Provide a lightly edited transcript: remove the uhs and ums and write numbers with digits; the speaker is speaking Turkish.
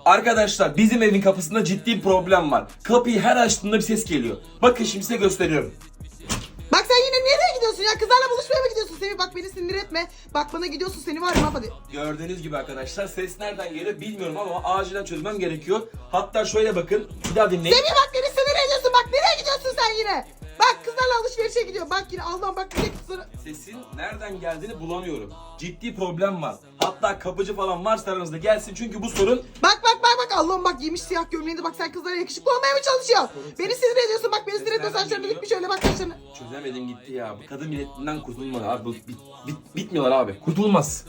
Arkadaşlar bizim evin kapısında ciddi bir problem var. Kapıyı her açtığımda bir ses geliyor. Bakın şimdi size gösteriyorum. Bak sen yine nereye gidiyorsun ya? Kızlarla buluşmaya mı gidiyorsun? Semih bak beni sinir etme. Bak bana gidiyorsun, seni var ya hadi. Gördüğünüz gibi arkadaşlar ses nereden geliyor bilmiyorum ama acilen çözmem gerekiyor. Hatta şöyle bakın, bir daha dinleyin. Semih bak beni sinir ediyorsun. Bak nereye gidiyorsun sen yine? Bak kızlarla alışverişe gidiyor. Bak yine Allah'ım bak bir de kızları. Sesin nereden geldiğini bulamıyorum. Ciddi problem var. Hatta kapıcı falan varsa aranızda gelsin çünkü bu sorun... Bak Allah'ım bak giymiş siyah gömleğini, bak sen kızlara yakışıklı olmaya mı çalışıyorsun? Beni sinir ediyorsun, bak beni sinir ediyorsun, saçlarını dikmiş öyle bak saçlarını. Çözemedim gitti ya. Bu kadın milletinden kurtulmadı abi. Bitmiyorlar abi. Kurtulmaz.